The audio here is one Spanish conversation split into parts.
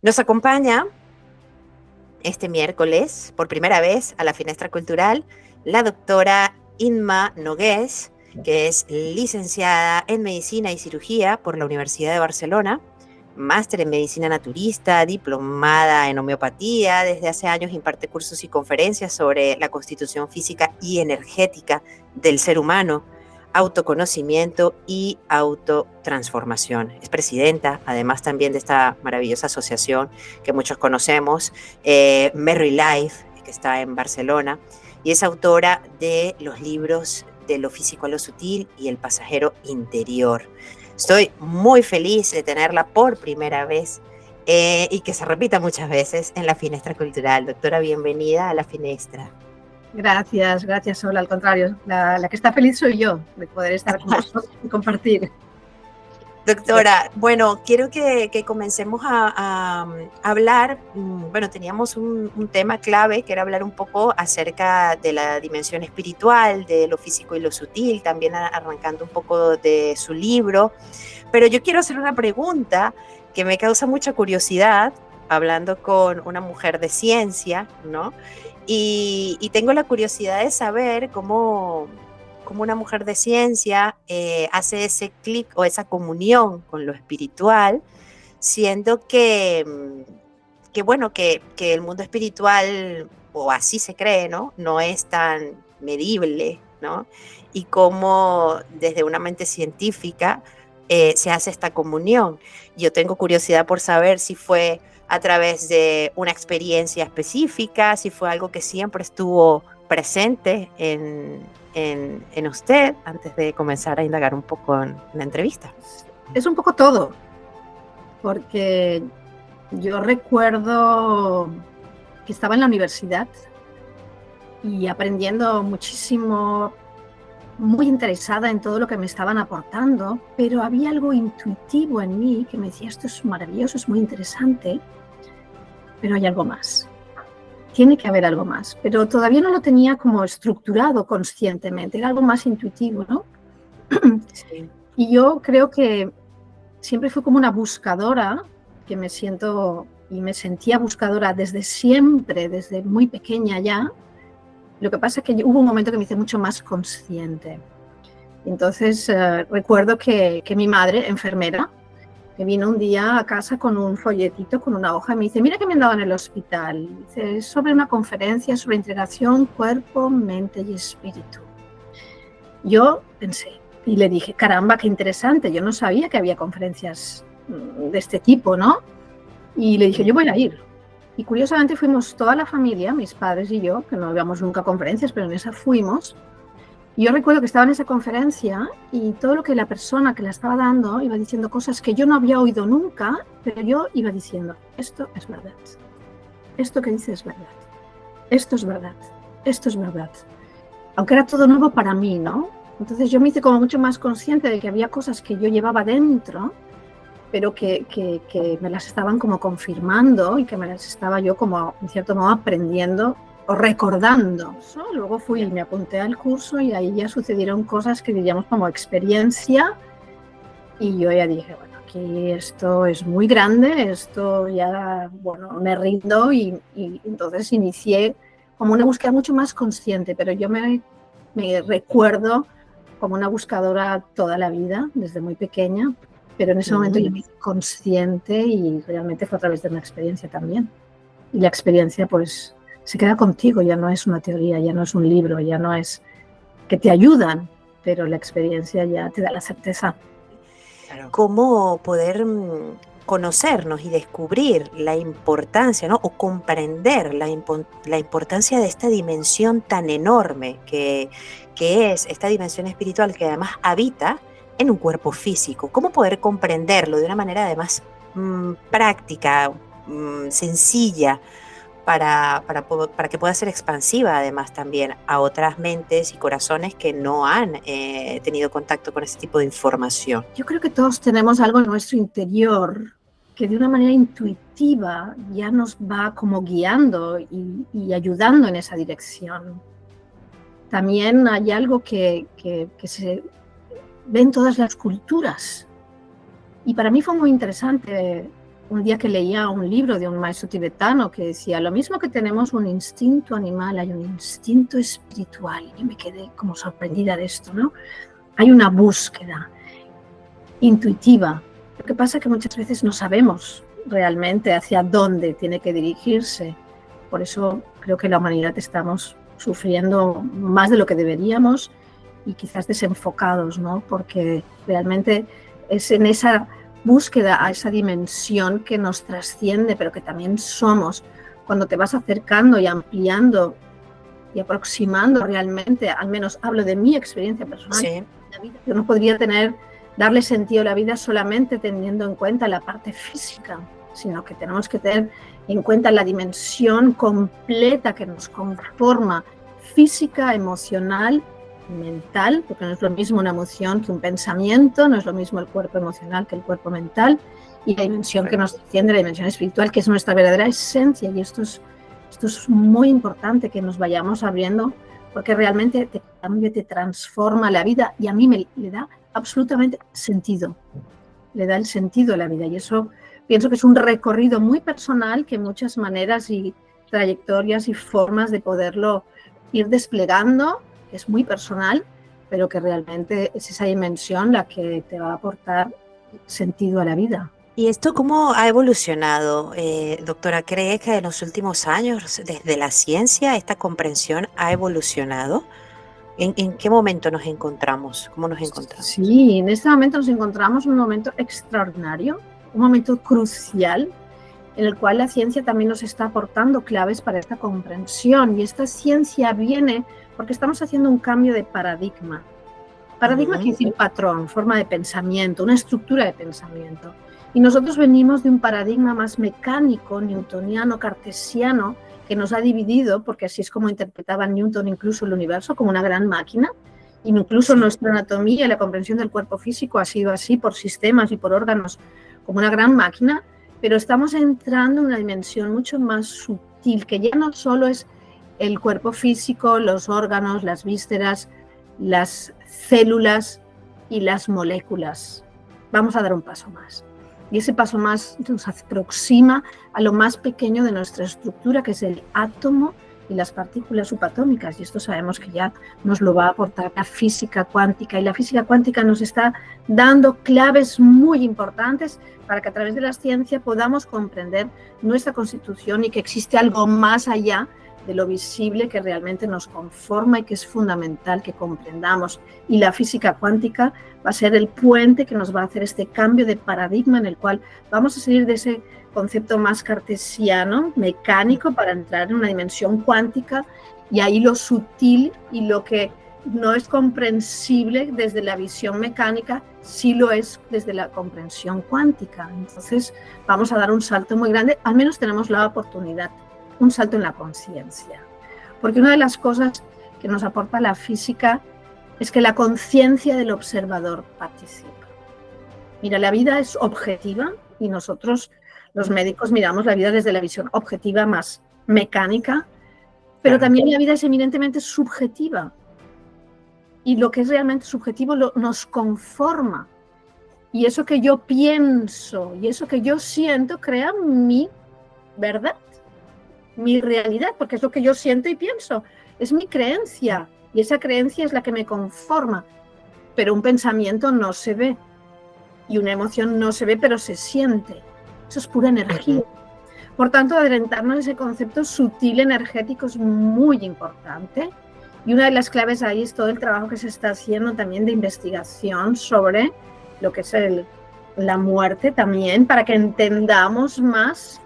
Nos acompaña este miércoles, por primera vez, a la Finestra Cultural, la doctora Inma Nogués, que es licenciada en Medicina y Cirugía por la Universidad de Barcelona, máster en Medicina Naturista, diplomada en Homeopatía. Desde hace años imparte cursos y conferencias sobre la constitución física y energética del ser humano, autoconocimiento y autotransformación. Es presidenta, además también de esta maravillosa asociación que muchos conocemos, Merry Life, que está en Barcelona, y es autora de los libros De lo físico a lo sutil y El pasajero interior. Estoy muy feliz de tenerla por primera vez y que se repita muchas veces en la Finestra Cultural. Doctora, bienvenida a la Finestra. Gracias, Sol. Al contrario, la que está feliz soy yo de poder estar con vosotros y compartir. Doctora, bueno, quiero que comencemos a hablar. Bueno, teníamos un tema clave que era hablar un poco acerca de la dimensión espiritual, de lo físico y lo sutil, también arrancando un poco de su libro. Pero yo quiero hacer una pregunta que me causa mucha curiosidad, hablando con una mujer de ciencia, ¿no? Y tengo la curiosidad de saber cómo una mujer de ciencia hace ese clic o esa comunión con lo espiritual, siendo que el mundo espiritual, o así se cree, ¿no? No es tan medible, ¿no? Y cómo desde una mente científica se hace esta comunión. Yo tengo curiosidad por saber si fue a través de una experiencia específica, si fue algo que siempre estuvo presente en usted, antes de comenzar a indagar un poco en la entrevista. Es un poco todo, porque yo recuerdo que estaba en la universidad y aprendiendo muchísimo, muy interesada en todo lo que me estaban aportando, pero había algo intuitivo en mí que me decía, esto es maravilloso, es muy interesante, pero hay algo más. Tiene que haber algo más, pero todavía no lo tenía como estructurado conscientemente, era algo más intuitivo, ¿no? Sí. Y yo creo que siempre fui como una buscadora, que me siento y me sentía buscadora desde siempre, desde muy pequeña ya. Lo que pasa es que hubo un momento que me hice mucho más consciente. Entonces recuerdo que mi madre, enfermera, que vino un día a casa con un folletito, con una hoja, y me dice, mira que me han dado en el hospital. Dice, es sobre una conferencia sobre integración, cuerpo, mente y espíritu. Yo pensé y le dije, caramba, qué interesante, yo no sabía que había conferencias de este tipo, ¿no? Y le dije, yo voy a ir. Y curiosamente fuimos toda la familia, mis padres y yo, que no íbamos nunca a conferencias, pero en esa fuimos. Y yo recuerdo que estaba en esa conferencia y todo lo que la persona que la estaba dando iba diciendo cosas que yo no había oído nunca, pero yo iba diciendo, esto es verdad, esto que dice es verdad, esto es verdad, esto es verdad. Aunque era todo nuevo para mí, ¿no? Entonces yo me hice como mucho más consciente de que había cosas que yo llevaba dentro, pero que me las estaban como confirmando y que me las estaba yo como, en cierto modo, aprendiendo o recordando. Luego fui y me apunté al curso y ahí ya sucedieron cosas que diríamos como experiencia y yo ya dije, bueno, aquí esto es muy grande, esto ya, bueno, me rindo y entonces inicié como una búsqueda mucho más consciente, pero yo me recuerdo como una buscadora toda la vida, desde muy pequeña, pero en ese momento yo me hice consciente y realmente fue a través de una experiencia también. Y la experiencia pues se queda contigo, ya no es una teoría, ya no es un libro, ya no es que te ayudan, pero la experiencia ya te da la certeza. ¿Cómo poder conocernos y descubrir la importancia, ¿no? O comprender la importancia de esta dimensión tan enorme que es esta dimensión espiritual que además habita en un cuerpo físico? ¿Cómo poder comprenderlo de una manera además práctica, sencilla, para que pueda ser expansiva además también a otras mentes y corazones que no han tenido contacto con ese tipo de información? Yo creo que todos tenemos algo en nuestro interior que de una manera intuitiva ya nos va como guiando y ayudando en esa dirección. También hay algo que se ve en todas las culturas. Y para mí fue muy interesante un día que leía un libro de un maestro tibetano que decía, lo mismo que tenemos un instinto animal, hay un instinto espiritual. Y me quedé como sorprendida de esto, ¿no? Hay una búsqueda intuitiva. Lo que pasa es que muchas veces no sabemos realmente hacia dónde tiene que dirigirse. Por eso creo que la humanidad estamos sufriendo más de lo que deberíamos y quizás desenfocados, ¿no? Porque realmente es en esa búsqueda a esa dimensión que nos trasciende, pero que también somos. Cuando te vas acercando y ampliando y aproximando realmente, al menos hablo de mi experiencia personal, Sí. la vida, yo no podría darle sentido a la vida solamente teniendo en cuenta la parte física, sino que tenemos que tener en cuenta la dimensión completa que nos conforma, física, emocional, mental, porque no es lo mismo una emoción que un pensamiento, no es lo mismo el cuerpo emocional que el cuerpo mental, y la dimensión que nos desciende, la dimensión espiritual, que es nuestra verdadera esencia. Y esto es muy importante que nos vayamos abriendo, porque realmente te cambia, te transforma la vida, y a mí le da absolutamente sentido, le da el sentido a la vida. Y eso pienso que es un recorrido muy personal, que muchas maneras y trayectorias y formas de poderlo ir desplegando, que es muy personal, pero que realmente es esa dimensión la que te va a aportar sentido a la vida. ¿Y esto cómo ha evolucionado, doctora? ¿Cree que en los últimos años, desde la ciencia, esta comprensión ha evolucionado? ¿En qué momento nos encontramos? ¿Cómo nos encontramos? Sí, en este momento nos encontramos en un momento extraordinario, un momento crucial, en el cual la ciencia también nos está aportando claves para esta comprensión. Y esta ciencia viene porque estamos haciendo un cambio de paradigma. Paradigma quiere decir patrón, forma de pensamiento, una estructura de pensamiento. Y nosotros venimos de un paradigma más mecánico, newtoniano, cartesiano, que nos ha dividido, porque así es como interpretaba Newton incluso el universo, como una gran máquina. Incluso nuestra anatomía y la comprensión del cuerpo físico ha sido así, por sistemas y por órganos, como una gran máquina. Pero estamos entrando en una dimensión mucho más sutil, que ya no solo es el cuerpo físico, los órganos, las vísceras, las células y las moléculas. Vamos a dar un paso más. Y ese paso más nos aproxima a lo más pequeño de nuestra estructura, que es el átomo y las partículas subatómicas. Y esto sabemos que ya nos lo va a aportar la física cuántica. Y la física cuántica nos está dando claves muy importantes para que a través de la ciencia podamos comprender nuestra constitución y que existe algo más allá de lo visible que realmente nos conforma y que es fundamental que comprendamos. Y la física cuántica va a ser el puente que nos va a hacer este cambio de paradigma en el cual vamos a salir de ese concepto más cartesiano, mecánico, para entrar en una dimensión cuántica, y ahí lo sutil y lo que no es comprensible desde la visión mecánica, sí lo es desde la comprensión cuántica. Entonces vamos a dar un salto muy grande, al menos tenemos la oportunidad, un salto en la conciencia. Porque una de las cosas que nos aporta la física es que la conciencia del observador participa. Mira, la vida es objetiva y nosotros, los médicos, miramos la vida desde la visión objetiva más mecánica, pero también la vida es eminentemente subjetiva. Y lo que es realmente subjetivo nos conforma. Y eso que yo pienso y eso que yo siento crea mi verdad, mi realidad, porque es lo que yo siento y pienso. Es mi creencia y esa creencia es la que me conforma. Pero un pensamiento no se ve y una emoción no se ve, pero se siente. Eso es pura energía. Por tanto, adelantarnos a ese concepto sutil energético es muy importante. Y una de las claves ahí es todo el trabajo que se está haciendo también de investigación sobre lo que es la muerte también, para que entendamos más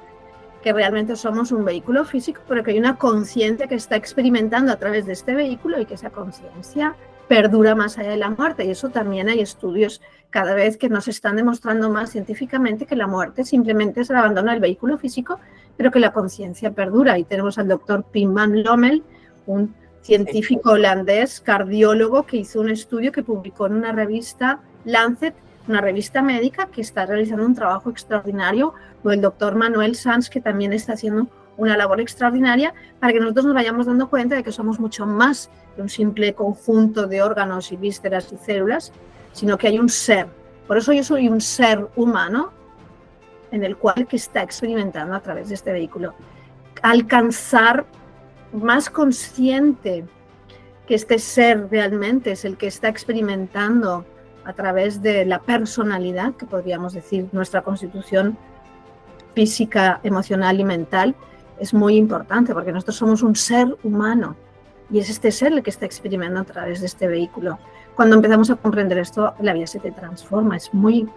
que realmente somos un vehículo físico, pero que hay una conciencia que está experimentando a través de este vehículo y que esa conciencia perdura más allá de la muerte. Y eso también hay estudios cada vez que nos están demostrando más científicamente que la muerte simplemente es el abandono del vehículo físico, pero que la conciencia perdura. Y tenemos al doctor Pim van Lommel, un científico holandés, cardiólogo, que hizo un estudio que publicó en una revista Lancet, una revista médica, que está realizando un trabajo extraordinario, o el doctor Manuel Sanz, que también está haciendo una labor extraordinaria, para que nosotros nos vayamos dando cuenta de que somos mucho más que un simple conjunto de órganos y vísceras y células, sino que hay un ser. Por eso yo soy un ser humano, en el cual que está experimentando a través de este vehículo. Alcanzar más consciente que este ser realmente es el que está experimentando a través de la personalidad, que podríamos decir nuestra constitución física, emocional y mental, es muy importante porque nosotros somos un ser humano y es este ser el que está experimentando a través de este vehículo. Cuando empezamos a comprender esto, la vida se te transforma. Es muy,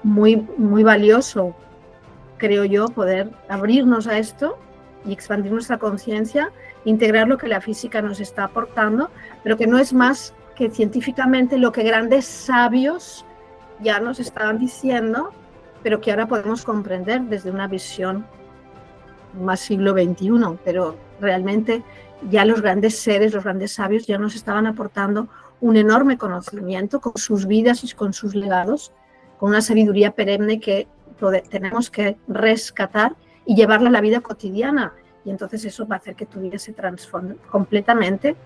muy, muy valioso, creo yo, poder abrirnos a esto y expandir nuestra conciencia, integrar lo que la física nos está aportando, pero que no es más que científicamente lo que grandes sabios ya nos estaban diciendo, pero que ahora podemos comprender desde una visión más siglo XXI, pero realmente ya los grandes seres, los grandes sabios ya nos estaban aportando un enorme conocimiento con sus vidas y con sus legados, con una sabiduría perenne que tenemos que rescatar y llevarla a la vida cotidiana. Y entonces eso va a hacer que tu vida se transforme completamente,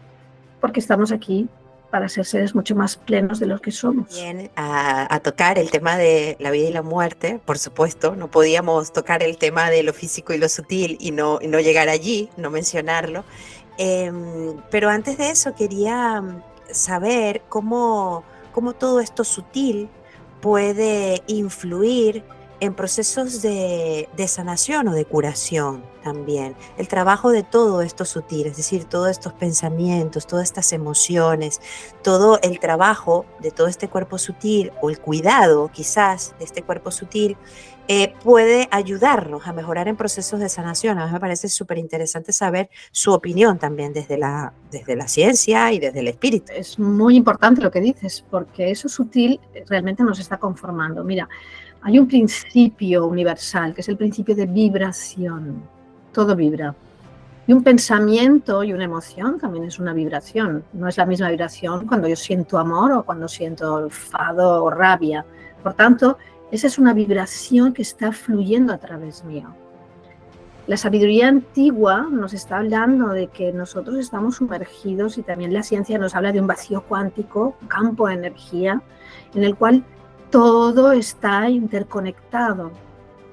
porque estamos aquí para ser seres mucho más plenos de los que somos. Bien, a tocar el tema de la vida y la muerte, por supuesto, no podíamos tocar el tema de lo físico y lo sutil y no llegar allí, no mencionarlo. Pero antes de eso quería saber cómo todo esto sutil puede influir en procesos de sanación o de curación también. El trabajo de todo esto sutil, es decir, todos estos pensamientos, todas estas emociones, todo el trabajo de todo este cuerpo sutil o el cuidado quizás de este cuerpo sutil puede ayudarnos a mejorar en procesos de sanación. A mí me parece súper interesante saber su opinión también desde la ciencia y desde el espíritu. Es muy importante lo que dices, porque eso sutil realmente nos está conformando. Mira, hay un principio universal, que es el principio de vibración. Todo vibra. Y un pensamiento y una emoción también es una vibración. No es la misma vibración cuando yo siento amor o cuando siento enfado o rabia. Por tanto, esa es una vibración que está fluyendo a través mío. La sabiduría antigua nos está hablando de que nosotros estamos sumergidos, y también la ciencia nos habla de un vacío cuántico, un campo de energía, en el cual todo está interconectado.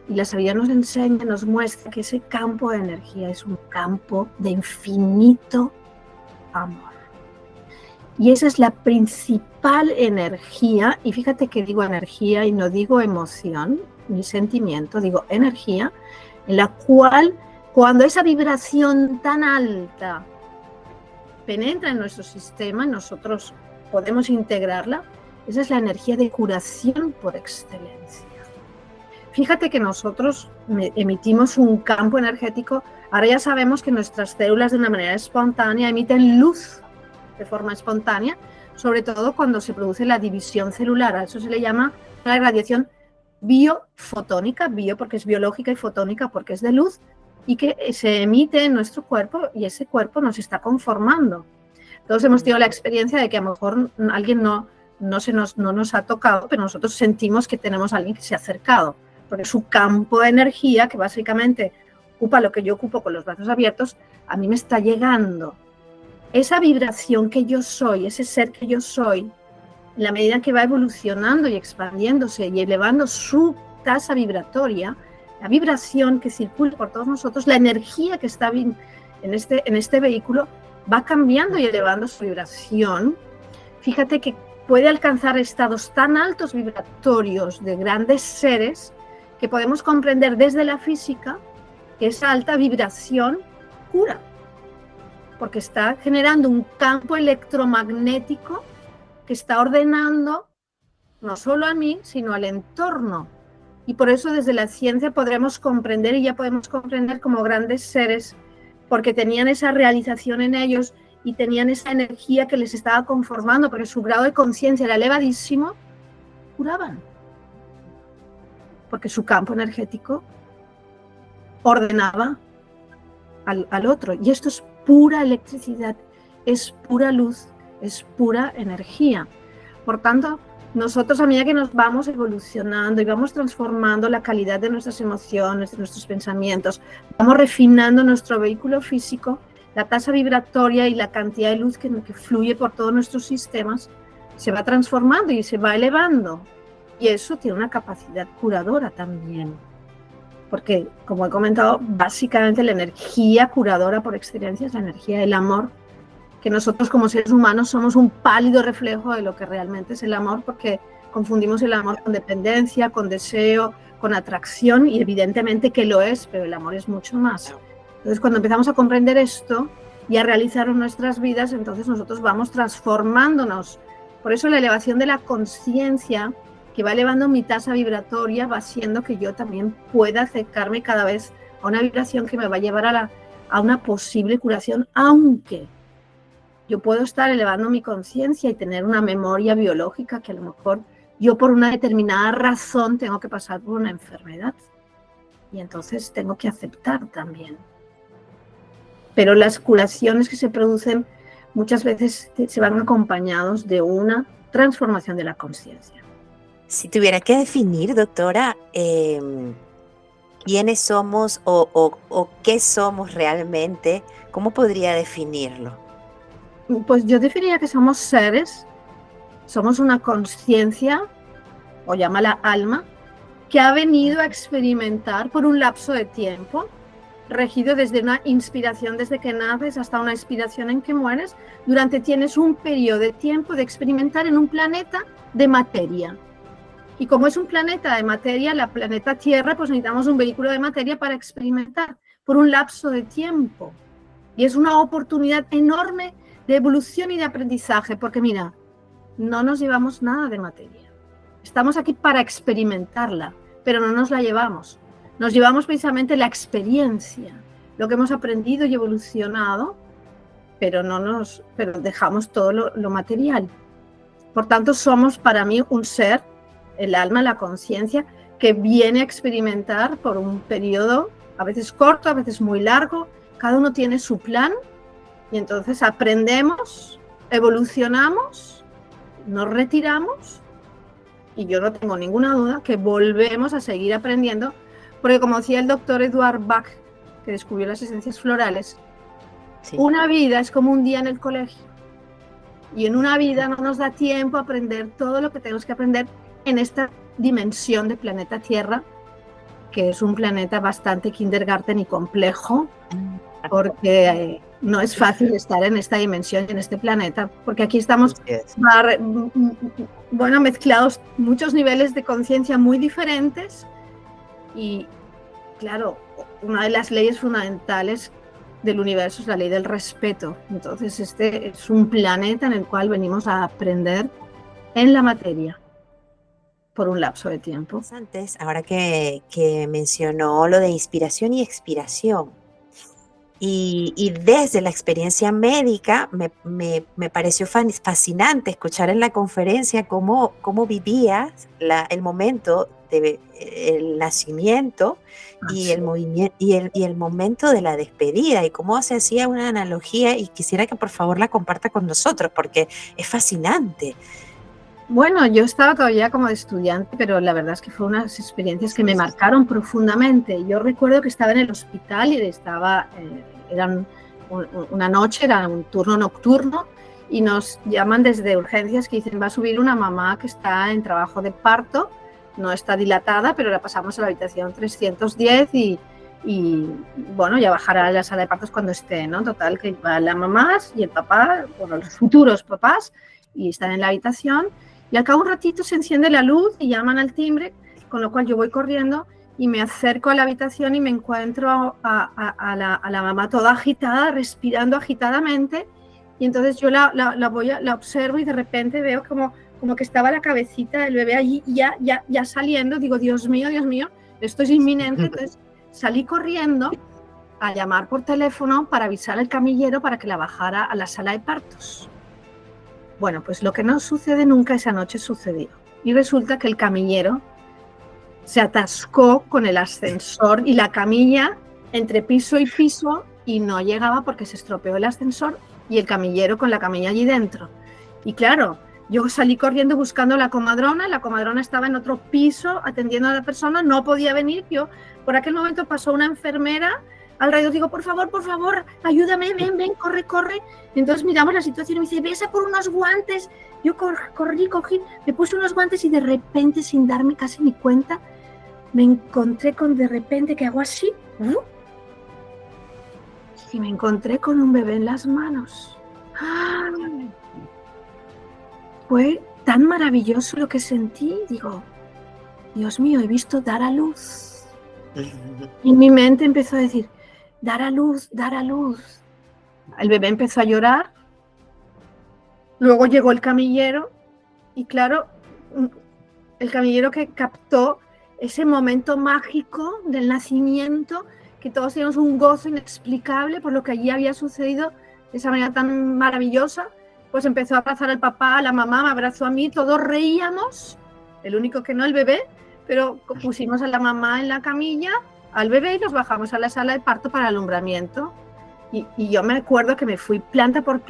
Y la sabiduría nos enseña, nos muestra que ese campo de energía es un campo de infinito amor. Y esa es la principal energía, y fíjate que digo energía y no digo emoción ni sentimiento, digo energía, en la cual cuando esa vibración tan alta penetra en nuestro sistema, nosotros podemos integrarla. Esa es la energía de curación por excelencia. Fíjate que nosotros emitimos un campo energético. Ahora ya sabemos que nuestras células de una manera espontánea emiten luz de forma espontánea, sobre todo cuando se produce la división celular. A eso se le llama la radiación biofotónica, bio porque es biológica y fotónica porque es de luz, y que se emite en nuestro cuerpo y ese cuerpo nos está conformando. Todos hemos tenido la experiencia de que a lo mejor alguien no nos ha tocado, pero nosotros sentimos que tenemos a alguien que se ha acercado, porque su campo de energía, que básicamente ocupa lo que yo ocupo con los brazos abiertos, a mí me está llegando. Esa vibración que yo soy, ese ser que yo soy, en la medida que va evolucionando y expandiéndose y elevando su tasa vibratoria, la vibración que circula por todos nosotros, la energía que está en este vehículo, va cambiando y elevando su vibración. Fíjate que puede alcanzar estados tan altos vibratorios de grandes seres que podemos comprender desde la física que esa alta vibración cura, porque está generando un campo electromagnético que está ordenando no solo a mí, sino al entorno. Y por eso desde la ciencia podremos comprender, y ya podemos comprender como grandes seres, porque tenían esa realización en ellos y tenían esa energía que les estaba conformando, porque su grado de conciencia era elevadísimo, curaban. Porque su campo energético ordenaba al otro. Y esto es pura electricidad, es pura luz, es pura energía. Por tanto, nosotros a medida que nos vamos evolucionando y vamos transformando la calidad de nuestras emociones, de nuestros pensamientos, vamos refinando nuestro vehículo físico, la tasa vibratoria y la cantidad de luz que fluye por todos nuestros sistemas se va transformando y se va elevando. Y eso tiene una capacidad curadora también. porque, como he comentado, básicamente la energía curadora por excelencia es la energía del amor, que nosotros como seres humanos somos un pálido reflejo de lo que realmente es el amor, porque confundimos el amor con dependencia, con deseo, con atracción, y evidentemente que lo es, pero el amor es mucho más. Entonces, cuando empezamos a comprender esto y a realizar en nuestras vidas, entonces nosotros vamos transformándonos. Por eso la elevación de la conciencia, que va elevando mi tasa vibratoria, va haciendo que yo también pueda acercarme cada vez a una vibración que me va a llevar a una posible curación, aunque yo puedo estar elevando mi conciencia y tener una memoria biológica que a lo mejor yo por una determinada razón tengo que pasar por una enfermedad. Y entonces tengo que aceptar también. Pero las curaciones que se producen muchas veces se van acompañados de una transformación de la conciencia. Si tuviera que definir, doctora, quiénes somos o qué somos realmente, ¿cómo podría definirlo? Pues yo definiría que somos seres, somos una conciencia, o llámala alma, que ha venido a experimentar por un lapso de tiempo, regido desde una inspiración desde que naces hasta una expiración en que mueres. Tienes un periodo de tiempo de experimentar en un planeta de materia. Y como es un planeta de materia, la planeta Tierra, pues necesitamos un vehículo de materia para experimentar por un lapso de tiempo. Y es una oportunidad enorme de evolución y de aprendizaje, porque mira, no nos llevamos nada de materia. Estamos aquí para experimentarla, pero no nos la llevamos. Nos llevamos precisamente la experiencia, lo que hemos aprendido y evolucionado, pero dejamos todo lo material. Por tanto, somos para mí un ser, el alma, la conciencia, que viene a experimentar por un periodo, a veces corto, a veces muy largo. Cada uno tiene su plan y entonces aprendemos, evolucionamos, nos retiramos y yo no tengo ninguna duda que volvemos a seguir aprendiendo, porque como decía el doctor Edward Bach, que descubrió las esencias florales, sí, una vida es como un día en el colegio y en una vida no nos da tiempo a aprender todo lo que tenemos que aprender en esta dimensión de planeta Tierra, que es un planeta bastante kindergarten y complejo, porque no es fácil estar en esta dimensión y en este planeta, porque aquí estamos mezclados muchos niveles de conciencia muy diferentes y, claro, una de las leyes fundamentales del universo es la ley del respeto. Entonces, este es un planeta en el cual venimos a aprender en la materia por un lapso de tiempo. Antes, ahora que mencionó lo de inspiración y expiración, y desde la experiencia médica me pareció fascinante escuchar en la conferencia cómo vivías el momento del nacimiento y el movimiento y el momento de la despedida, y cómo se hacía una analogía, y quisiera que por favor la comparta con nosotros porque es fascinante. Bueno, yo estaba todavía como de estudiante, pero la verdad es que fueron unas experiencias que me marcaron profundamente. Yo recuerdo que estaba en el hospital y era una noche, era un turno nocturno, y nos llaman desde urgencias que dicen: va a subir una mamá que está en trabajo de parto, no está dilatada, pero la pasamos a la habitación 310 y bueno, ya bajará a la sala de partos cuando esté, ¿no? Total, que va la mamá y el papá, bueno, los futuros papás, y están en la habitación. Y al cabo de un ratito se enciende la luz y llaman al timbre, con lo cual yo voy corriendo y me acerco a la habitación y me encuentro a la mamá toda agitada, respirando agitadamente. Y entonces yo la observo y de repente veo como que estaba la cabecita del bebé allí ya saliendo. Digo: Dios mío, esto es inminente. Entonces salí corriendo a llamar por teléfono para avisar al camillero para que la bajara a la sala de partos. Bueno, pues lo que no sucede nunca esa noche sucedió. Y resulta que el camillero se atascó con el ascensor y la camilla entre piso y piso y no llegaba porque se estropeó el ascensor y el camillero con la camilla allí dentro. Y claro, yo salí corriendo buscando a la comadrona estaba en otro piso atendiendo a la persona, no podía venir. Yo, por aquel momento pasó una enfermera alrededor, digo: por favor, ayúdame, ven, corre. Y entonces miramos la situación y me dice: ves a por unos guantes. Yo cogí, me puse unos guantes y de repente, sin darme casi ni cuenta, me encontré con de repente que hago así, y me encontré con un bebé en las manos. ¡Ah! Fue tan maravilloso lo que sentí, digo, Dios mío, he visto dar a luz. Y mi mente empezó a decir, dar a luz, dar a luz. El bebé empezó a llorar, luego llegó el camillero y claro, el camillero que captó ese momento mágico del nacimiento, que todos teníamos un gozo inexplicable por lo que allí había sucedido de esa manera tan maravillosa, pues empezó a abrazar al papá, a la mamá, me abrazó a mí, todos reíamos, el único que no, el bebé, pero pusimos a la mamá en la camilla, al bebé y nos bajamos a la sala de parto para el alumbramiento. Y yo me acuerdo que me fui planta por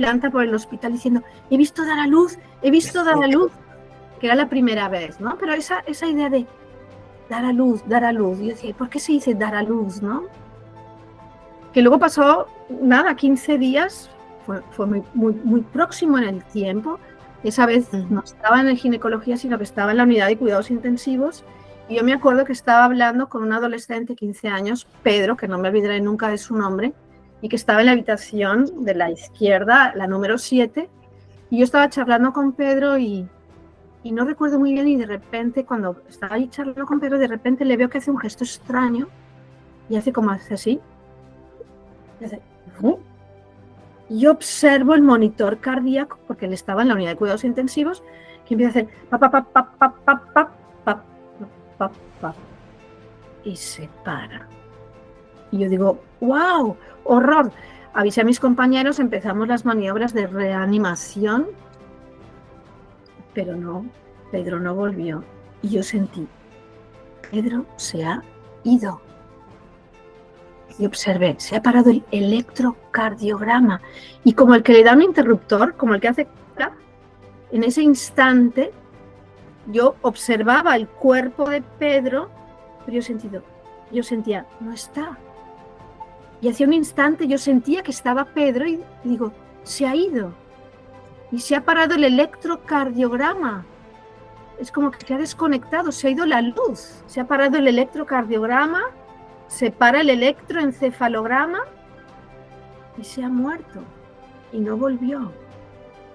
el hospital diciendo, he visto dar a luz, que era la primera vez, ¿no? Pero esa idea de dar a luz, yo decía, ¿por qué se dice dar a luz, no? Que luego pasó, 15 días, fue muy próximo en el tiempo. Esa vez no estaba en ginecología, sino que estaba en la unidad de cuidados intensivos. Y yo me acuerdo que estaba hablando con un adolescente, 15 años, Pedro, que no me olvidaré nunca de su nombre, y que estaba en la habitación de la izquierda, la número 7, y yo estaba charlando con Pedro y no recuerdo muy bien, y de repente, cuando estaba ahí charlando con Pedro, de repente le veo que hace un gesto extraño, y hace como hace así, y hace, y yo observo el monitor cardíaco, porque él estaba en la unidad de cuidados intensivos, que empieza a hacer pap, pap, pap, pap, pap, pap, pap, pap, pap, pap, y se para. Y yo digo, ¡wow! ¡Horror! Avisé a mis compañeros, empezamos las maniobras de reanimación, pero no, Pedro no volvió. Y yo sentí, Pedro se ha ido. Y observé, se ha parado el electrocardiograma. Y como el que le da un interruptor, como el que hace, en ese instante, yo observaba el cuerpo de Pedro, pero yo sentía, no está. Y hacía un instante yo sentía que estaba Pedro y digo, se ha ido. Y se ha parado el electrocardiograma. Es como que se ha desconectado, se ha ido la luz. Se ha parado el electrocardiograma, se para el electroencefalograma y se ha muerto. Y no volvió.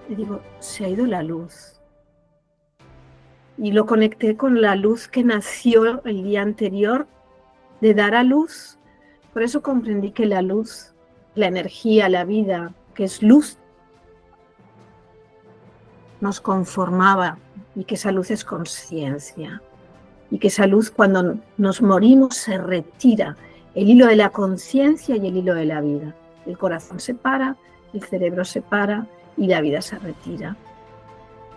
Y digo, se ha ido la luz. Y lo conecté con la luz que nació el día anterior de dar a luz. Por eso comprendí que la luz, la energía, la vida, que es luz, nos conformaba y que esa luz es conciencia. Y que esa luz cuando nos morimos se retira. El hilo de la conciencia y el hilo de la vida. El corazón se para, el cerebro se para y la vida se retira.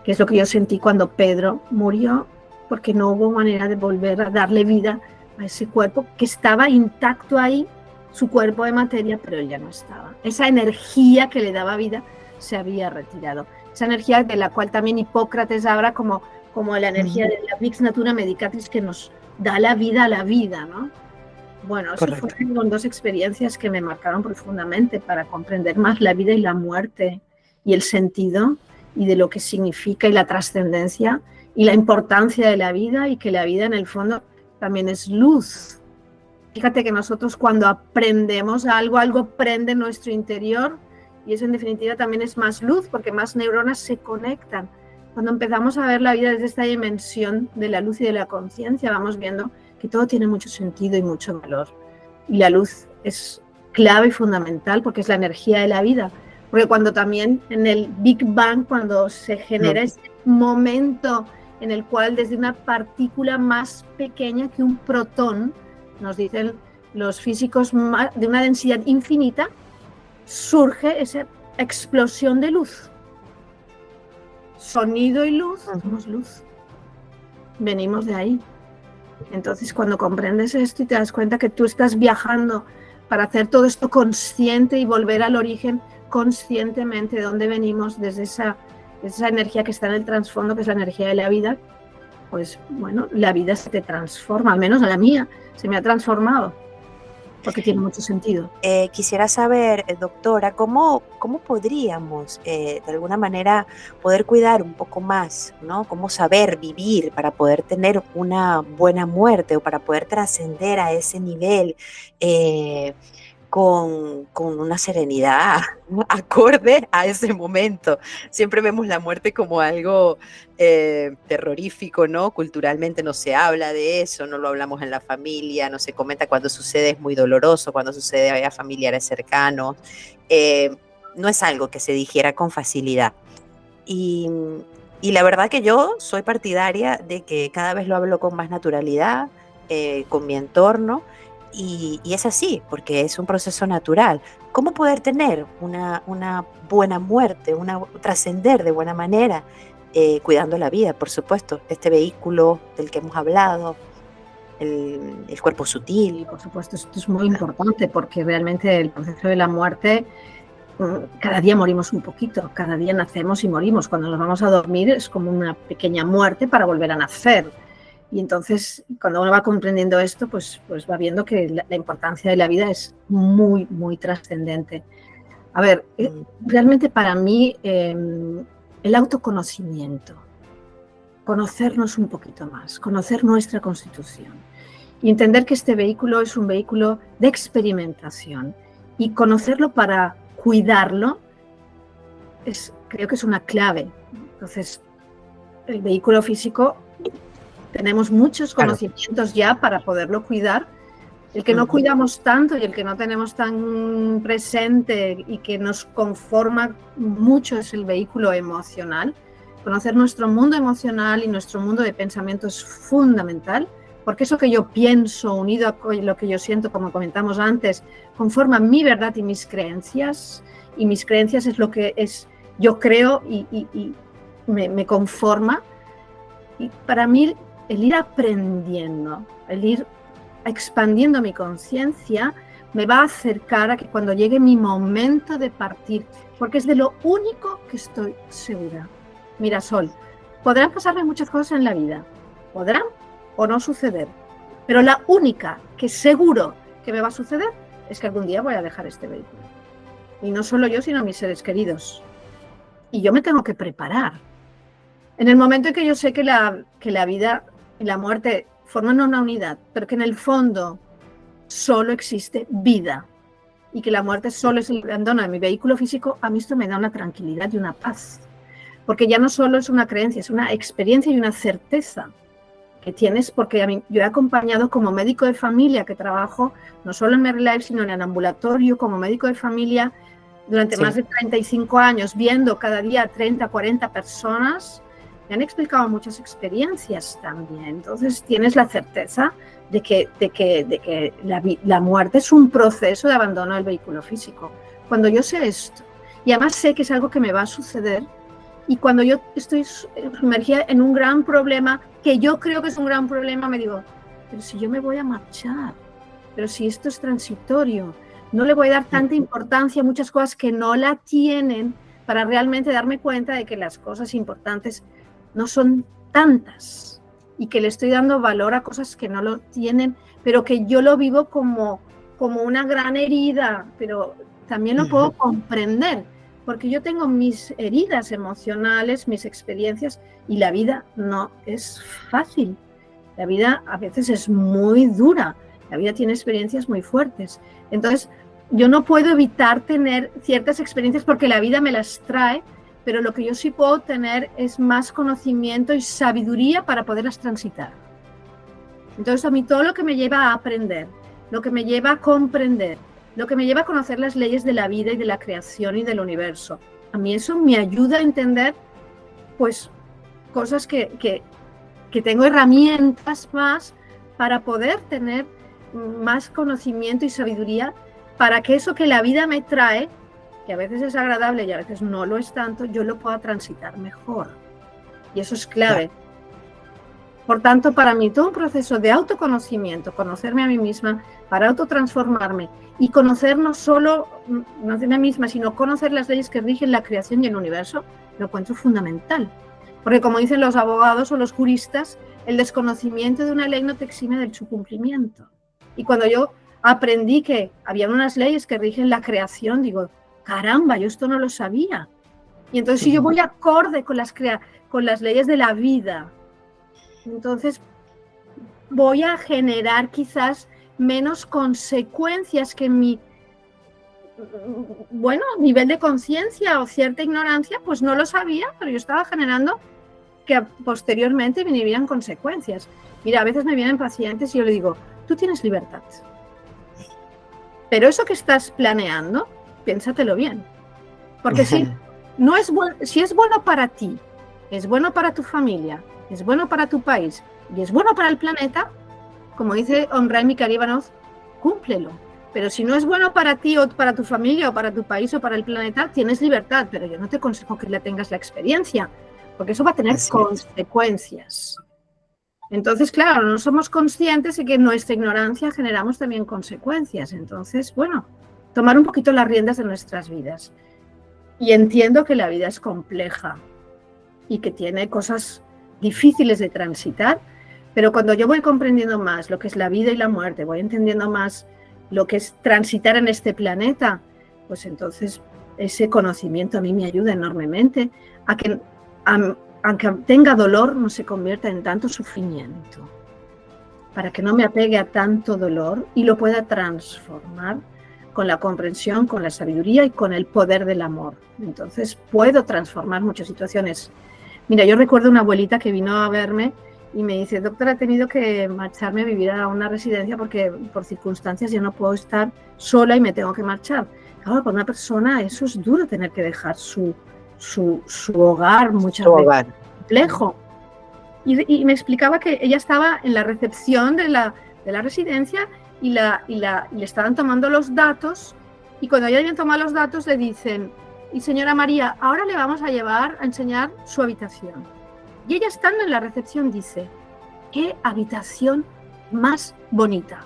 Que es lo que yo sentí cuando Pedro murió, porque no hubo manera de volver a darle vida a ese cuerpo que estaba intacto ahí, su cuerpo de materia, pero él ya no estaba. Esa energía que le daba vida se había retirado. Esa energía de la cual también Hipócrates habla como la energía de la Vix Natura Medicatrix que nos da la vida a la vida, ¿no? Bueno, esas fueron dos experiencias que me marcaron profundamente para comprender más la vida y la muerte y el sentido y de lo que significa y la trascendencia y la importancia de la vida y que la vida en el fondo también es luz. Fíjate que nosotros cuando aprendemos algo prende en nuestro interior y eso en definitiva también es más luz porque más neuronas se conectan. Cuando empezamos a ver la vida desde esta dimensión de la luz y de la conciencia, vamos viendo que todo tiene mucho sentido y mucho valor. Y la luz es clave y fundamental porque es la energía de la vida. Porque cuando también en el Big Bang, cuando se genera ese momento en el cual desde una partícula más pequeña que un protón, nos dicen los físicos, de una densidad infinita, surge esa explosión de luz. Sonido y luz, somos luz. Venimos de ahí. Entonces, cuando comprendes esto y te das cuenta que tú estás viajando para hacer todo esto consciente y volver al origen conscientemente de dónde venimos, desde esa energía que está en el trasfondo, que es la energía de la vida, pues bueno, la vida se te transforma, al menos a la mía, se me ha transformado. porque tiene mucho sentido. Quisiera saber, doctora, ¿cómo podríamos de alguna manera poder cuidar un poco más, ¿no? ¿Cómo saber vivir para poder tener una buena muerte o para poder trascender a ese nivel con una serenidad acorde a ese momento? Siempre vemos la muerte como algo terrorífico, ¿no? Culturalmente no se habla de eso, no lo hablamos en la familia, no se comenta cuando sucede, es muy doloroso, cuando sucede a familiares cercanos. Eh, no es algo que se digiera con facilidad. Y, y la verdad que yo soy partidaria de que cada vez lo hablo con más naturalidad, con mi entorno, y es así, porque es un proceso natural. ¿Cómo poder tener una buena muerte, trascender de buena manera, cuidando la vida, por supuesto, este vehículo del que hemos hablado, el cuerpo sutil? Y por supuesto, esto es muy importante porque realmente el proceso de la muerte, cada día morimos un poquito, cada día nacemos y morimos. Cuando nos vamos a dormir es como una pequeña muerte para volver a nacer. Y entonces, cuando uno va comprendiendo esto, pues va viendo que la importancia de la vida es muy, muy trascendente. A ver, realmente para mí el autoconocimiento, conocernos un poquito más, conocer nuestra constitución y entender que este vehículo es un vehículo de experimentación y conocerlo para cuidarlo creo que es una clave. Entonces, el vehículo físico, tenemos muchos conocimientos ya para poderlo cuidar. El que no cuidamos tanto y el que no tenemos tan presente y que nos conforma mucho es el vehículo emocional. Conocer nuestro mundo emocional y nuestro mundo de pensamiento es fundamental, porque eso que yo pienso, unido a lo que yo siento, como comentamos antes, conforma mi verdad y mis creencias es lo que yo creo y me conforma. Y para mí el ir aprendiendo, el ir expandiendo mi conciencia, me va a acercar a que cuando llegue mi momento de partir, porque es de lo único que estoy segura. Mira, Sol, podrán pasarme muchas cosas en la vida, podrán o no suceder, pero la única que seguro que me va a suceder es que algún día voy a dejar este vehículo. Y no solo yo, sino mis seres queridos. Y yo me tengo que preparar. En el momento en que yo sé que la vida y la muerte forman una unidad, pero que en el fondo solo existe vida y que la muerte solo es el abandono de mi vehículo físico, a mí esto me da una tranquilidad y una paz. Porque ya no solo es una creencia, es una experiencia y una certeza que tienes, porque yo he acompañado como médico de familia, que trabajo no solo en MeriLife, sino en el ambulatorio, como médico de familia, durante más de 35 años, viendo cada día 30, 40 personas. Me han explicado muchas experiencias también. Entonces tienes la certeza de que la muerte es un proceso de abandono del vehículo físico. Cuando yo sé esto, y además sé que es algo que me va a suceder, y cuando yo estoy sumergida en un gran problema, que yo creo que es un gran problema, me digo, pero si yo me voy a marchar, pero si esto es transitorio, no le voy a dar tanta importancia a muchas cosas que no la tienen, para realmente darme cuenta de que las cosas importantes no son tantas y que le estoy dando valor a cosas que no lo tienen, pero que yo lo vivo como una gran herida, pero también lo puedo comprender, porque yo tengo mis heridas emocionales, mis experiencias, y la vida no es fácil. La vida a veces es muy dura, la vida tiene experiencias muy fuertes. Entonces, yo no puedo evitar tener ciertas experiencias porque la vida me las trae, pero lo que yo sí puedo tener es más conocimiento y sabiduría para poderlas transitar. Entonces, a mí todo lo que me lleva a aprender, lo que me lleva a comprender, lo que me lleva a conocer las leyes de la vida y de la creación y del universo, a mí eso me ayuda a entender, pues, cosas que tengo herramientas más para poder tener más conocimiento y sabiduría, para que eso que la vida me trae, que a veces es agradable y a veces no lo es tanto, yo lo pueda transitar mejor. Y eso es clave. Por tanto, para mí todo un proceso de autoconocimiento, conocerme a mí misma, para autotransformarme y conocer no solo no de mí misma, sino conocer las leyes que rigen la creación y el universo, lo encuentro fundamental. Porque como dicen los abogados o los juristas, el desconocimiento de una ley no te exime de su cumplimiento. Y cuando yo aprendí que había unas leyes que rigen la creación. Digo, caramba, yo esto no lo sabía. Y entonces si yo voy acorde con las leyes de la vida, entonces voy a generar quizás menos consecuencias que mi nivel de conciencia o cierta ignorancia, pues no lo sabía, pero yo estaba generando que posteriormente me vieran consecuencias. Mira, a veces me vienen pacientes y yo le digo, tú tienes libertad, pero eso que estás planeando, piénsatelo bien, porque si es bueno para ti, es bueno para tu familia, es bueno para tu país y es bueno para el planeta, como dice Omraim Mikaribanov, cúmplelo. Pero si no es bueno para ti o para tu familia o para tu país o para el planeta, tienes libertad, pero yo no te aconsejo que le tengas la experiencia, porque eso va a tener consecuencias. Entonces, claro, no somos conscientes de que en nuestra ignorancia generamos también consecuencias. Entonces, bueno, tomar un poquito las riendas de nuestras vidas. Y entiendo que la vida es compleja y que tiene cosas difíciles de transitar, pero cuando yo voy comprendiendo más lo que es la vida y la muerte, voy entendiendo más lo que es transitar en este planeta, pues entonces ese conocimiento a mí me ayuda enormemente a que, aunque tenga dolor, no se convierta en tanto sufrimiento, para que no me apegue a tanto dolor y lo pueda transformar con la comprensión, con la sabiduría y con el poder del amor. Entonces puedo transformar muchas situaciones. Mira, yo recuerdo una abuelita que vino a verme y me dice, doctora, he tenido que marcharme a vivir a una residencia porque por circunstancias ya no puedo estar sola y me tengo que marchar. Claro, para una persona eso es duro, tener que dejar su hogar muchas veces complejo. Y me explicaba que ella estaba en la recepción de la residencia y le estaban tomando los datos, y cuando ya habían tomado los datos le dicen, y señora María, ahora le vamos a llevar a enseñar su habitación. Y ella, estando en la recepción, dice, ¡qué habitación más bonita!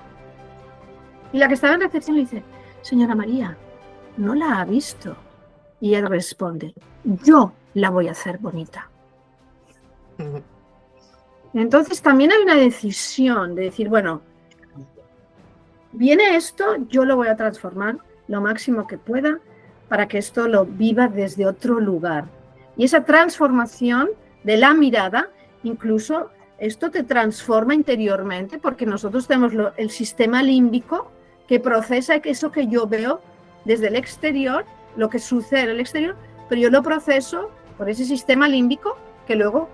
Y la que estaba en recepción le dice, señora María, ¿no la ha visto? Y él responde, yo la voy a hacer bonita. Entonces también hay una decisión de decir, bueno, viene esto, yo lo voy a transformar lo máximo que pueda para que esto lo viva desde otro lugar. Y esa transformación de la mirada, incluso esto te transforma interiormente, porque nosotros tenemos el sistema límbico que procesa eso que yo veo desde el exterior, lo que sucede en el exterior, pero yo lo proceso por ese sistema límbico que luego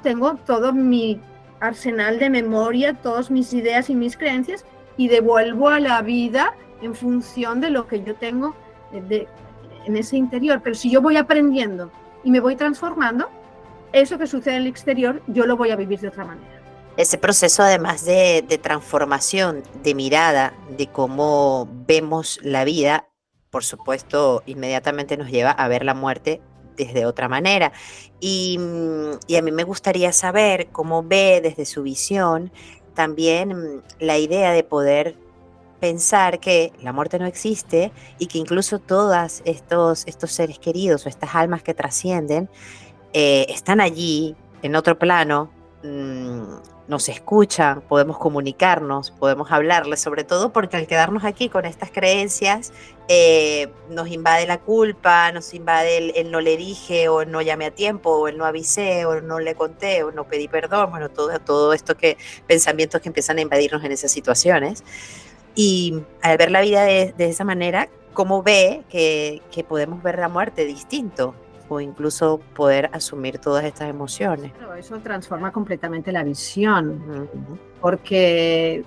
tengo todo mi arsenal de memoria, todas mis ideas y mis creencias, y devuelvo a la vida en función de lo que yo tengo en ese interior. Pero si yo voy aprendiendo y me voy transformando, eso que sucede en el exterior, yo lo voy a vivir de otra manera. Ese proceso, además de transformación de mirada, de cómo vemos la vida, por supuesto, inmediatamente nos lleva a ver la muerte desde otra manera. Y a mí me gustaría saber cómo ve desde su visión también la idea de poder pensar que la muerte no existe y que incluso todos estos seres queridos o estas almas que trascienden están allí en otro plano, nos escuchan, podemos comunicarnos, podemos hablarles, sobre todo porque al quedarnos aquí con estas creencias nos invade la culpa, nos invade el no le dije, o no llamé a tiempo, o el no avisé, o no le conté, o no pedí perdón, bueno, todo esto pensamientos que empiezan a invadirnos en esas situaciones. Y al ver la vida de esa manera, ¿cómo ve que podemos ver la muerte distinto? O incluso poder asumir todas estas emociones. Pero eso transforma completamente la visión, porque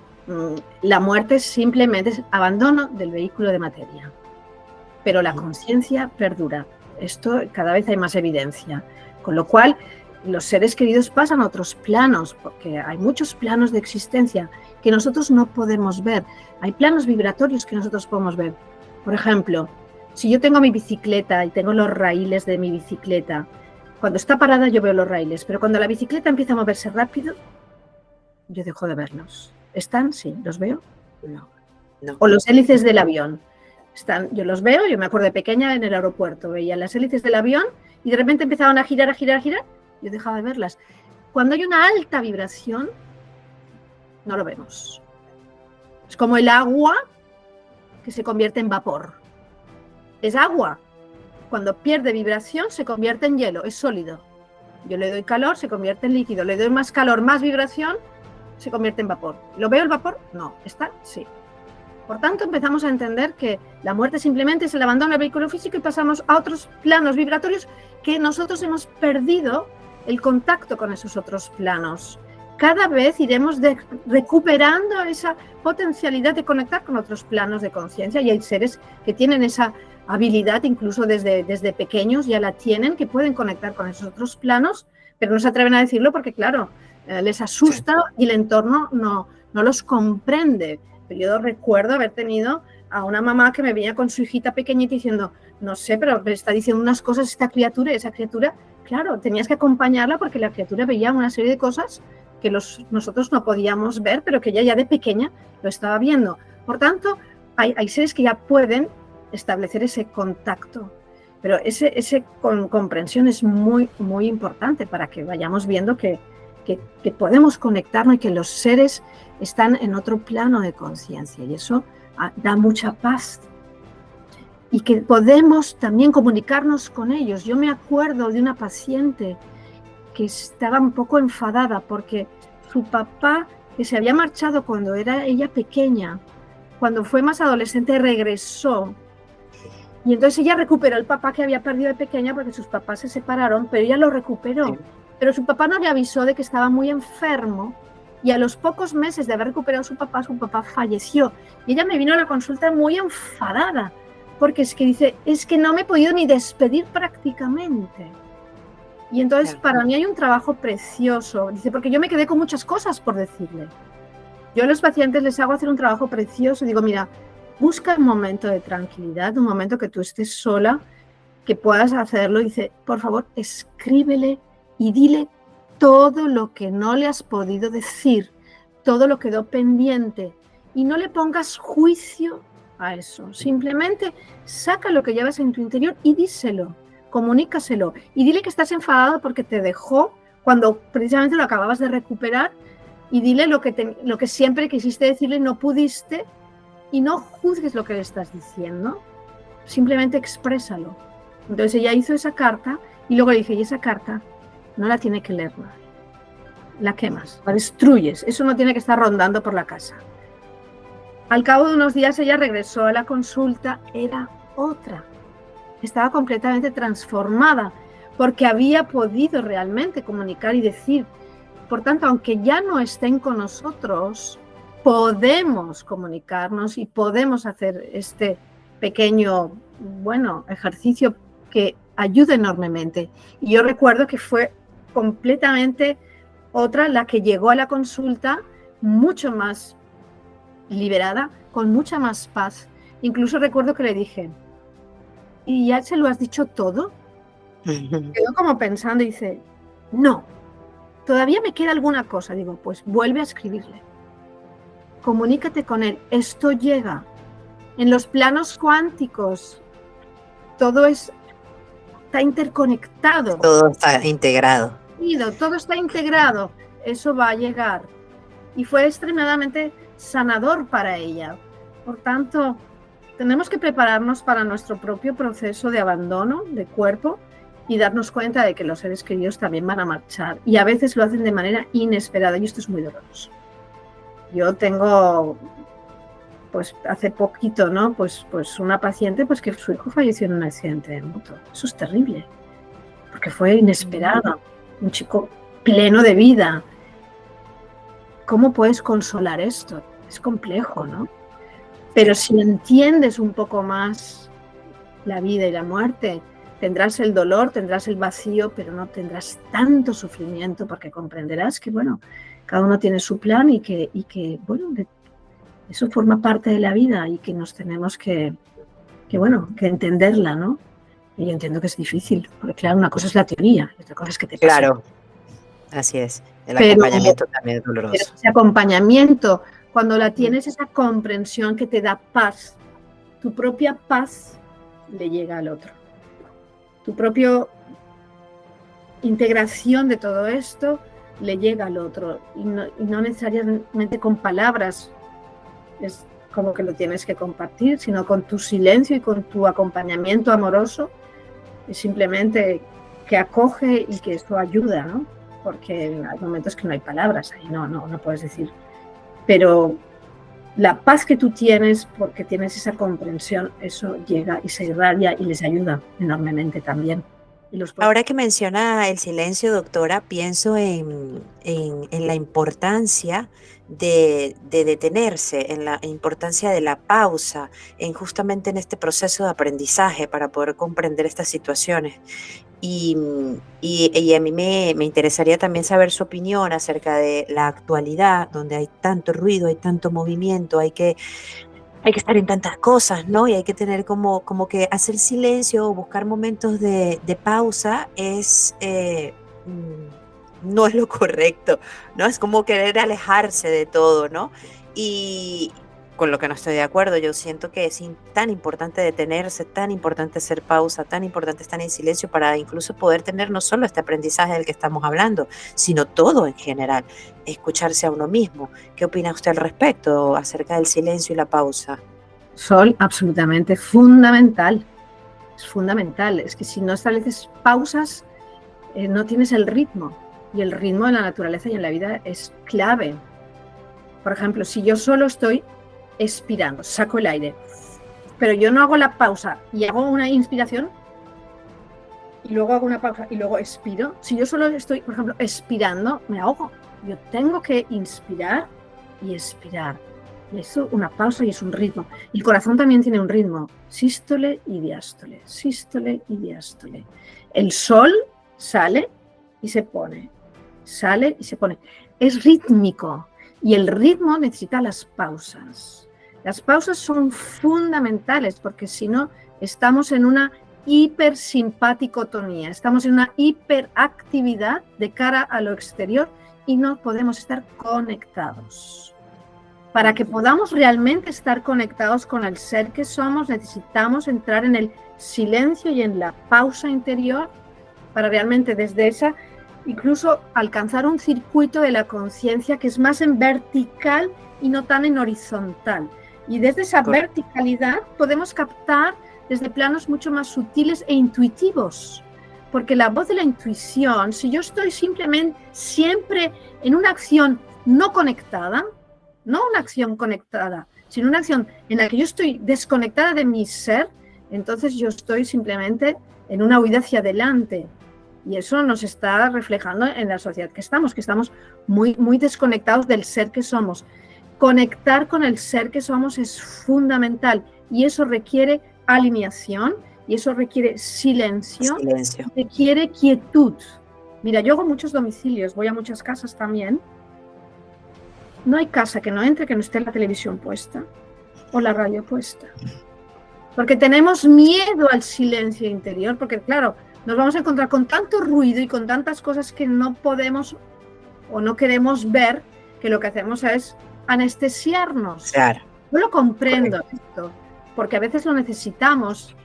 la muerte simplemente es abandono del vehículo de materia, pero la conciencia perdura. Esto cada vez hay más evidencia, con lo cual los seres queridos pasan a otros planos, porque hay muchos planos de existencia que nosotros no podemos ver. Hay planos vibratorios que nosotros podemos ver. Por ejemplo, si yo tengo mi bicicleta y tengo los raíles de mi bicicleta, cuando está parada yo veo los raíles, pero cuando la bicicleta empieza a moverse rápido, yo dejo de verlos. ¿Están? Sí. ¿Los veo? No. O los hélices del avión. Yo los veo, yo me acuerdo de pequeña en el aeropuerto, veía las hélices del avión y de repente empezaban a girar, yo dejaba de verlas. Cuando hay una alta vibración, no lo vemos. Es como el agua que se convierte en vapor. Es agua. Cuando pierde vibración se convierte en hielo, es sólido. Yo le doy calor, se convierte en líquido. Le doy más calor, más vibración, se convierte en vapor. ¿Lo veo el vapor? No. ¿Está? Sí. Por tanto, empezamos a entender que la muerte simplemente es el abandono del vehículo físico y pasamos a otros planos vibratorios que nosotros hemos perdido el contacto con esos otros planos. Cada vez iremos recuperando esa potencialidad de conectar con otros planos de conciencia, y hay seres que tienen esa habilidad, incluso desde pequeños ya la tienen, que pueden conectar con esos otros planos, pero no se atreven a decirlo porque, claro, les asusta y el entorno no los comprende. Pero yo recuerdo haber tenido a una mamá que me venía con su hijita pequeñita diciendo, no sé, pero me está diciendo unas cosas esta criatura, y esa criatura, claro, tenías que acompañarla porque la criatura veía una serie de cosas que nosotros no podíamos ver, pero que ella ya de pequeña lo estaba viendo. Por tanto, hay seres que ya pueden establecer ese contacto, pero ese con comprensión es muy, muy importante para que vayamos viendo que podemos conectarnos y que los seres están en otro plano de conciencia, y eso da mucha paz. Y que podemos también comunicarnos con ellos. Yo me acuerdo de una paciente que estaba un poco enfadada porque su papá, que se había marchado cuando era ella pequeña, cuando fue más adolescente regresó, y entonces ella recuperó el papá que había perdido de pequeña porque sus papás se separaron, pero ella lo recuperó. Sí. Pero su papá no le avisó de que estaba muy enfermo, y a los pocos meses de haber recuperado su papá falleció. Y ella me vino a la consulta muy enfadada, porque es que dice, es que no me he podido ni despedir prácticamente. Y entonces para mí hay un trabajo precioso, dice, porque yo me quedé con muchas cosas por decirle. Yo a los pacientes les hago hacer un trabajo precioso, digo, mira, busca un momento de tranquilidad, un momento que tú estés sola, que puedas hacerlo. Dice, por favor, escríbele y dile todo lo que no le has podido decir, todo lo que quedó pendiente, y no le pongas juicio a eso. Simplemente saca lo que llevas en tu interior y díselo, comunícaselo, y dile que estás enfadado porque te dejó cuando precisamente lo acababas de recuperar, y dile lo que siempre quisiste decirle y no pudiste, y no juzgues lo que le estás diciendo, simplemente exprésalo. Entonces ella hizo esa carta y luego le dije, y esa carta no la tiene que leer nadie, la quemas, la destruyes, eso no tiene que estar rondando por la casa. Al cabo de unos días ella regresó a la consulta, era otra, estaba completamente transformada porque había podido realmente comunicar y decir. Por tanto, aunque ya no estén con nosotros, podemos comunicarnos y podemos hacer este pequeño, ejercicio que ayuda enormemente. Y yo recuerdo que fue completamente otra la que llegó a la consulta mucho más liberada, con mucha más paz. Incluso recuerdo que le dije, ¿y ya se lo has dicho todo? Quedó como pensando y dice, no, todavía me queda alguna cosa. Digo, pues vuelve a escribirle. Comunícate con él. Esto llega. En los planos cuánticos, todo está interconectado. Todo está integrado. Todo está integrado. Eso va a llegar. Y fue extremadamente sanador para ella. Por tanto, tenemos que prepararnos para nuestro propio proceso de abandono de cuerpo y darnos cuenta de que los seres queridos también van a marchar. Y a veces lo hacen de manera inesperada, y esto es muy doloroso. Yo tengo, pues hace poquito, ¿no? Pues una paciente que su hijo falleció en un accidente de moto. Eso es terrible, porque fue inesperado. Un chico pleno de vida. ¿Cómo puedes consolar esto? Es complejo, ¿no? Pero si entiendes un poco más la vida y la muerte, tendrás el dolor, tendrás el vacío, pero no tendrás tanto sufrimiento, porque comprenderás que, cada uno tiene su plan y que eso forma parte de la vida y que nos tenemos que entenderla, ¿no? Y yo entiendo que es difícil, porque claro, una cosa es la teoría y otra cosa es que te pase. Claro, así es. El acompañamiento también es doloroso. Pero ese acompañamiento, cuando la tienes, esa comprensión que te da paz, tu propia paz le llega al otro. Tu propia integración de todo esto le llega al otro, y no necesariamente con palabras, es como que lo tienes que compartir, sino con tu silencio y con tu acompañamiento amoroso, es simplemente que acoge y que eso ayuda, ¿no? Porque hay momentos que no hay palabras ahí, no puedes decir. Pero la paz que tú tienes, porque tienes esa comprensión, eso llega y se irradia y les ayuda enormemente también. Ahora que menciona el silencio, doctora, pienso en la importancia de detenerse, en la importancia de la pausa, justamente en este proceso de aprendizaje para poder comprender estas situaciones. Y a mí me interesaría también saber su opinión acerca de la actualidad, donde hay tanto ruido, hay tanto movimiento, hay que estar en tantas cosas, ¿no? Y hay que tener como que hacer silencio o buscar momentos de pausa no es lo correcto, ¿no? Es como querer alejarse de todo, ¿no? Y con lo que no estoy de acuerdo, yo siento que es tan importante detenerse, tan importante hacer pausa, tan importante estar en silencio para incluso poder tener no solo este aprendizaje del que estamos hablando, sino todo en general, escucharse a uno mismo. ¿Qué opina usted al respecto acerca del silencio y la pausa? Sol, absolutamente fundamental. Es fundamental. Es que si no estableces pausas, no tienes el ritmo. Y el ritmo en la naturaleza y en la vida es clave. Por ejemplo, si yo solo estoy expirando, saco el aire, pero yo no hago la pausa y hago una inspiración y luego hago una pausa y luego expiro. Si yo solo estoy, por ejemplo, expirando, me ahogo. Yo tengo que inspirar y expirar. Y eso es una pausa y es un ritmo. El corazón también tiene un ritmo. Sístole y diástole, sístole y diástole. El sol sale y se pone. Sale y se pone. Es rítmico. Y el ritmo necesita las pausas. Las pausas son fundamentales porque si no, estamos en una hipersimpaticotonía, estamos en una hiperactividad de cara a lo exterior y no podemos estar conectados. Para que podamos realmente estar conectados con el ser que somos, necesitamos entrar en el silencio y en la pausa interior para realmente desde esa, incluso alcanzar un circuito de la conciencia que es más en vertical y no tan en horizontal. Y desde esa verticalidad podemos captar desde planos mucho más sutiles e intuitivos. Porque la voz de la intuición, si yo estoy simplemente siempre en una acción no conectada, no una acción conectada, sino una acción en la que yo estoy desconectada de mi ser, entonces yo estoy simplemente en una huida hacia adelante. Y eso nos está reflejando en la sociedad que estamos muy, muy desconectados del ser que somos. Conectar con el ser que somos es fundamental y eso requiere alineación y eso requiere silencio, requiere quietud. Mira, yo hago muchos domicilios, voy a muchas casas también. No hay casa que no entre que no esté la televisión puesta o la radio puesta. Porque tenemos miedo al silencio interior, porque claro, nos vamos a encontrar con tanto ruido y con tantas cosas que no podemos o no queremos ver, que lo que hacemos es anestesiarnos. Claro. Yo lo comprendo esto, porque a veces lo necesitamos,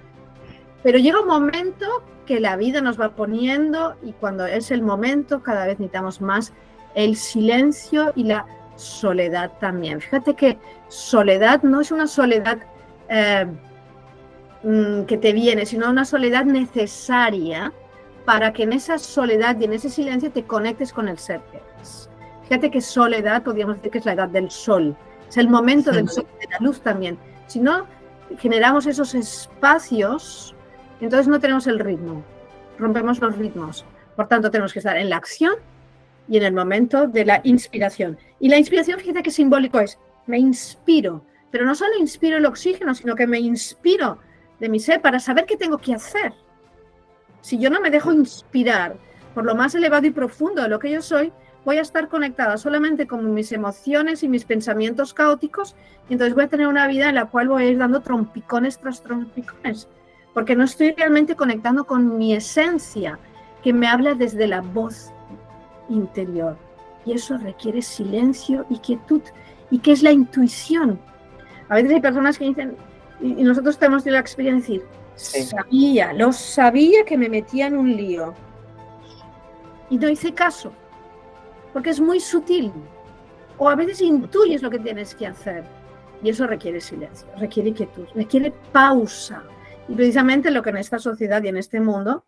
pero llega un momento que la vida nos va poniendo y cuando es el momento cada vez necesitamos más el silencio y la soledad también. Fíjate que soledad no es una soledad que te viene, sino una soledad necesaria para que en esa soledad y en ese silencio te conectes con el ser que eres. Fíjate que soledad podríamos decir que es la edad del sol, es el momento del sol, de la luz también. Si no generamos esos espacios, entonces no tenemos el ritmo, rompemos los ritmos. Por tanto, tenemos que estar en la acción y en el momento de la inspiración. Y la inspiración, fíjate qué simbólico es, me inspiro, pero no solo inspiro el oxígeno, sino que me inspiro de mi ser para saber qué tengo que hacer. Si yo no me dejo inspirar por lo más elevado y profundo de lo que yo soy, voy a estar conectada solamente con mis emociones y mis pensamientos caóticos y entonces voy a tener una vida en la cual voy a ir dando trompicones tras trompicones, porque no estoy realmente conectando con mi esencia, que me habla desde la voz interior. Y eso requiere silencio y quietud. ¿Y qué es la intuición? A veces hay personas que dicen, y nosotros tenemos la experiencia de decir, lo sabía que me metía en un lío. Y no hice caso, porque es muy sutil. O a veces intuyes lo que tienes que hacer. Y eso requiere silencio, requiere quietud, requiere pausa. Y precisamente lo que en esta sociedad y en este mundo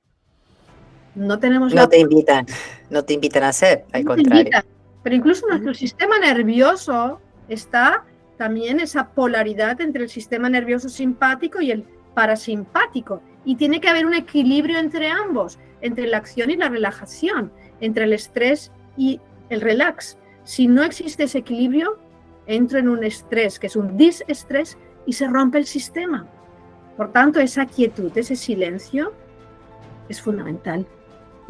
no tenemos No te invitan, no te invitan a hacer, al no te contrario. invitan. Pero incluso nuestro sistema nervioso está también esa polaridad entre el sistema nervioso simpático y el parasimpático. Y tiene que haber un equilibrio entre ambos, entre la acción y la relajación, entre el estrés y el relax. Si no existe ese equilibrio, entro en un estrés, que es un disestrés, y se rompe el sistema. Por tanto, esa quietud, ese silencio, es fundamental.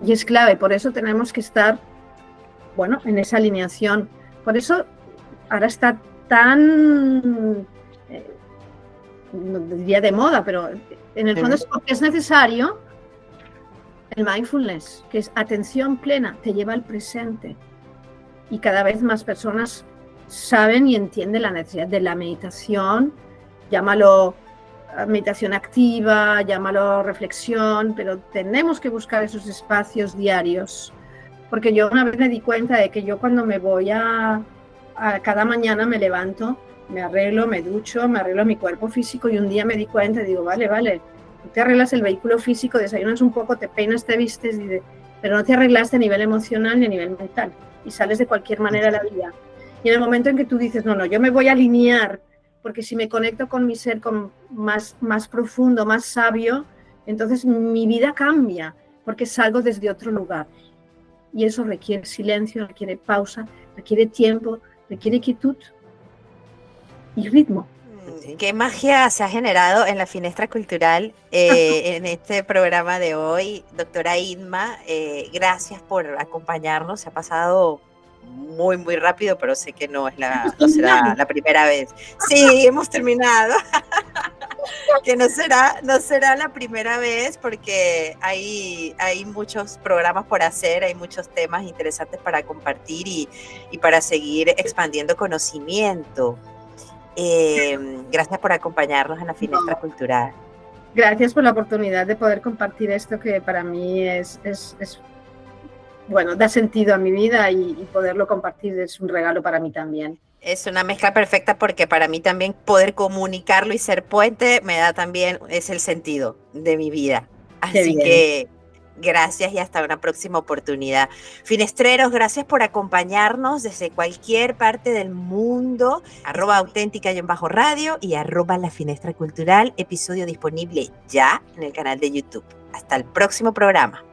Y es clave, por eso tenemos que estar, bueno, en esa alineación. Por eso ahora está tan, no diría de moda, pero en el fondo es porque es necesario el mindfulness, que es atención plena, te lleva al presente. Y cada vez más personas saben y entienden la necesidad de la meditación, llámalo meditación activa, llámalo reflexión, pero tenemos que buscar esos espacios diarios. Porque yo una vez me di cuenta de que yo cuando me voy a cada mañana me levanto, me arreglo, me ducho, me arreglo mi cuerpo físico y un día me di cuenta y digo, vale, tú te arreglas el vehículo físico, desayunas un poco, te peinas, te vistes, pero no te arreglaste a nivel emocional ni a nivel mental y sales de cualquier manera a la vida. Y en el momento en que tú dices, no, yo me voy a alinear porque si me conecto con mi ser más profundo, más sabio, entonces mi vida cambia porque salgo desde otro lugar. Y eso requiere silencio, requiere pausa, requiere tiempo, requiere quietud y ritmo. ¿Qué magia se ha generado en la Finestra Cultural en este programa de hoy, doctora Inma? Gracias por acompañarnos. Se ha pasado muy, muy rápido, pero sé que no será la primera vez. Sí, hemos terminado. Que no será la primera vez porque hay muchos programas por hacer, hay muchos temas interesantes para compartir y para seguir expandiendo conocimiento. Gracias por acompañarnos en la Finestra Cultural. Gracias por la oportunidad de poder compartir esto que para mí es bueno, da sentido a mi vida y poderlo compartir es un regalo para mí también. Es una mezcla perfecta porque para mí también poder comunicarlo y ser puente me da también, es el sentido de mi vida. Así que gracias y hasta una próxima oportunidad. Finestreros, gracias por acompañarnos desde cualquier parte del mundo. @auténtica_radio y @la Finestra Cultural. Episodio disponible ya en el canal de YouTube. Hasta el próximo programa.